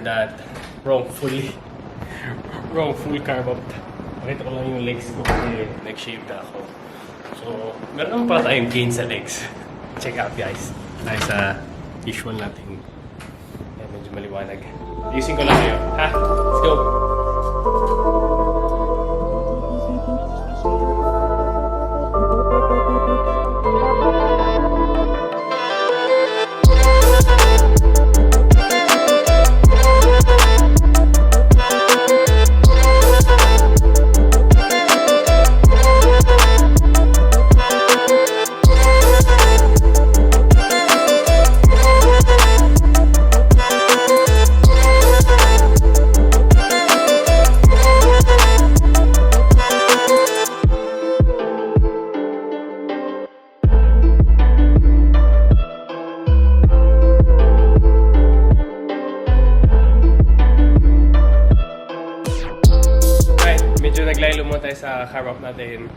that wrongful carb up. Pakita ko lang yung legs ko kasi nag-shave na ako. So, meron naman pala tayong gain sa legs. Check out guys. Dahil sa usual nating medyo maliwanag. Ayusin ko lang kayo. Ha? Let's go! Naglaylo muna tayo sa carb up natin.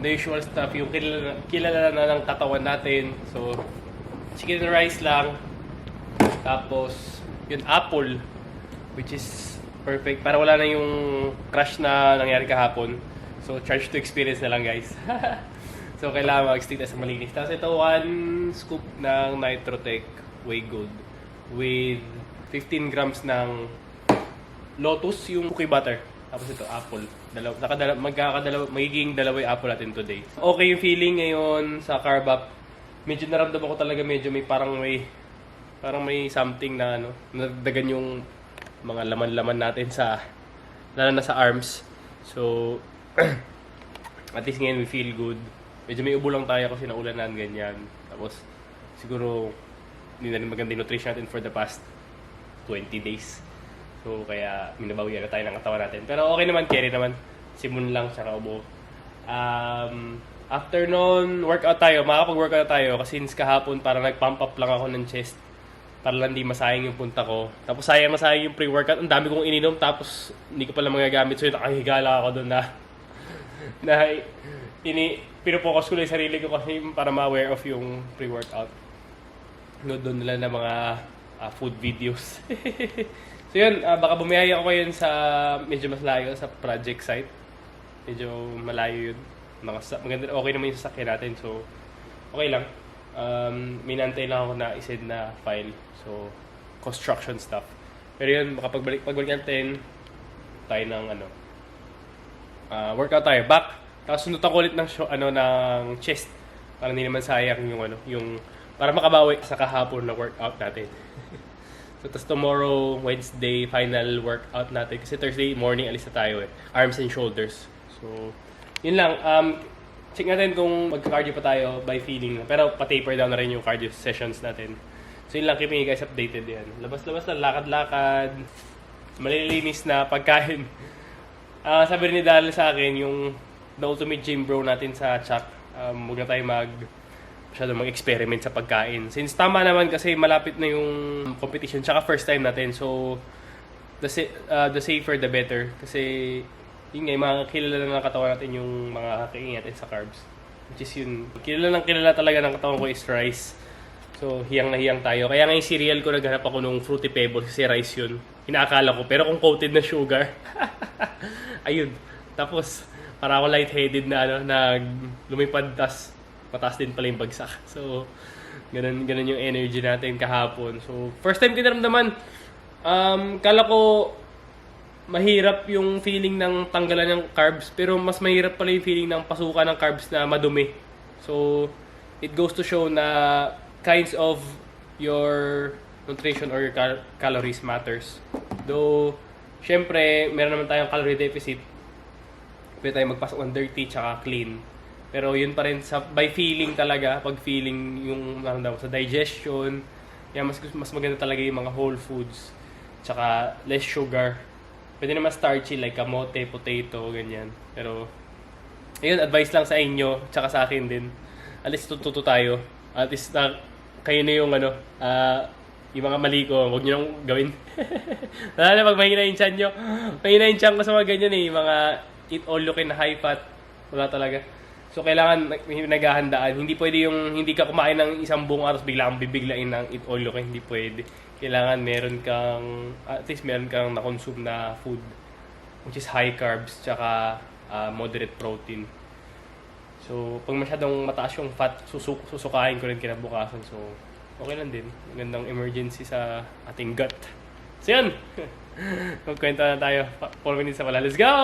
The usual stuff, yung kilala na ng katawan natin. So, chicken and rice lang. Tapos, yung apple, which is perfect. Para wala na yung crash na nangyari kahapon. So, charge to experience na lang guys. So, kailangan mag-stick na sa malinis. Tapos ito, 1 scoop ng Nitrotech Whey Gold with 15 grams ng Lotus, yung cookie butter. Tapos ito, apple. Magiging dalawa yung apple natin today. Okay yung feeling ngayon sa carb up. Medyo naramdaman ko talaga may parang may something na nagdagan yung mga laman-laman natin lalo na sa arms. So, at least ngayon we feel good. Medyo may ubo lang tayo kasi naulanan ganyan. Tapos, siguro, hindi na rin maganda yung nutrition natin for the past 20 days. So, kaya minabawi na tayo ng katawan natin. Pero okay naman, carry naman. Simon lang, tsaka ubo. After nun, workout tayo. Makakapag-workout tayo kasi since kahapon parang nag-pump up lang ako ng chest para lang di masayang yung punta ko. Tapos masayang yung pre-workout. Ang dami kong ininom tapos hindi ko pala magagamit. So, nakahiga lang ako doon pinupokus ko lang yung sarili ko kasi para ma-aware of yung pre-workout. Doon nila na mga food videos. So yun, baka bumiyaya ako yun sa medyo mas layo sa project site. Medyo malayo yun. Maganda, okay naman yung sasakyan natin. So, okay lang. May nantay lang ako na isend na file. So, construction stuff. Pero yun, pagbalik natin tayo ng workout tayo. Back. Tapos sunutan ko ulit ng chest. Para hindi naman sayang yung para makabawi sa kahapon na workout natin. So, tapos tomorrow, Wednesday, final workout natin. Kasi Thursday morning, alis na tayo Arms and shoulders. So, yun lang. Check natin kung magka-cardio pa tayo by feeling. Pero pa-taper down na rin yung cardio sessions natin. So, yun lang. Keeping you guys updated yan. Labas-labas na, lakad-lakad. Malilinis na pagkain. Sabi rin ni Dal sa akin, yung the ultimate gym bro natin sa Chuck. Huwag na tayo masyadong mag-experiment sa pagkain. Since tama naman kasi malapit na yung competition, tsaka first time natin. So, the safer, the better. Kasi, yun nga, mga kilala na ng katawan natin yung mga kakainin natin sa carbs. Which is yun, kilala talaga ng katawan ko is rice. So, hiyang na hiyang tayo. Kaya nga yung cereal ko, naghanap ako nung Fruity Pebbles kasi rice yun. Inaakala ko. Pero kung coated na sugar, ayun. Tapos, para ako lightheaded na lumipad, mataas din pala yung bagsak. So, ganun yung energy natin kahapon. So, first time ko naramdaman. Kala ko mahirap yung feeling ng tanggalan ng carbs, pero mas mahirap pala yung feeling ng pasukan ng carbs na madumi. So, it goes to show na kinds of your nutrition or your calories matters. Though, syempre, meron naman tayong calorie deficit. Pwede tayo magpasok ng dirty tsaka clean. Pero yun pa rin by feeling talaga, pag feeling yung sa digestion, mas maganda talaga yung mga whole foods, tsaka less sugar. Pwede naman starchy like kamote, potato, ganyan. Pero ayun, advice lang sa inyo, tsaka sa akin din. At least tututo tayo. At least kayo na yung yung mga mali ko, huwag nyo nang gawin. Lalo na pag mahina yung tiyan nyo. Mahina yung tiyan ko sa mga ganyan mga eat all you can high fat. Wala talaga. So kailangan naghahandaan. Hindi pwede yung hindi ka kumain ng isang buong araw bigla kang bibiglain ng eat all you can. Hindi pwede. Kailangan meron kang at least meron kang na-consume na food which is high carbs tsaka moderate protein. So pag masyadong mataas yung fat, susukain ko rin kinabukasan. So okay lang din. Magandang emergency sa ating gut. So yan. Magkwento na tayo. 4 minutes na pala. Let's go!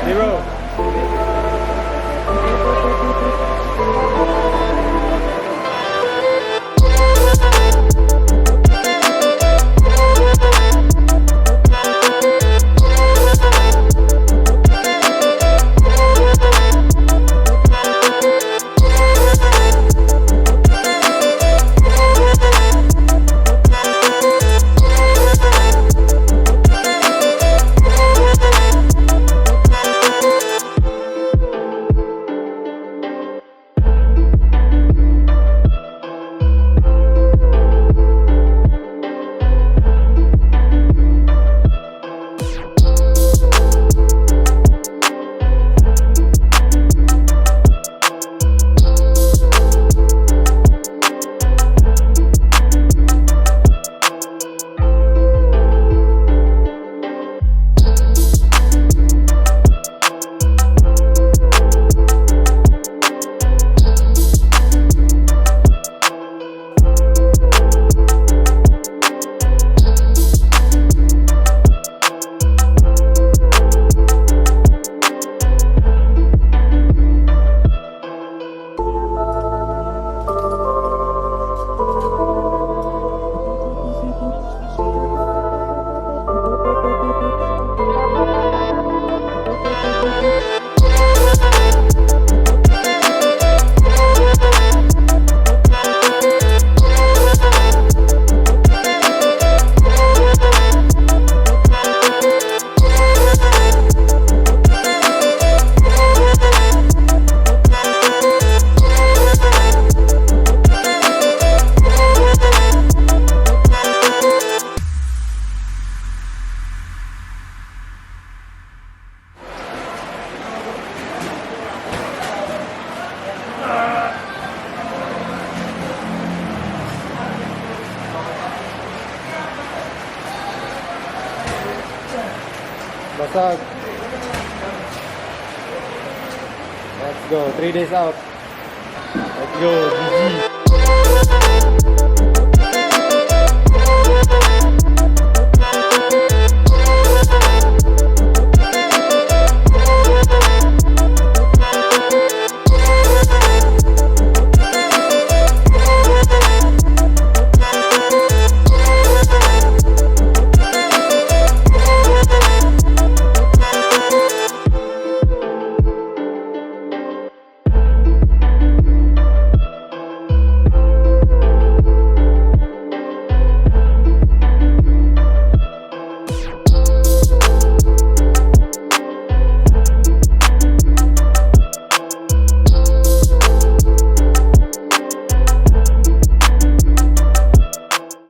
Zero. Basag. Let's go. 3 days out. Let's go. GG.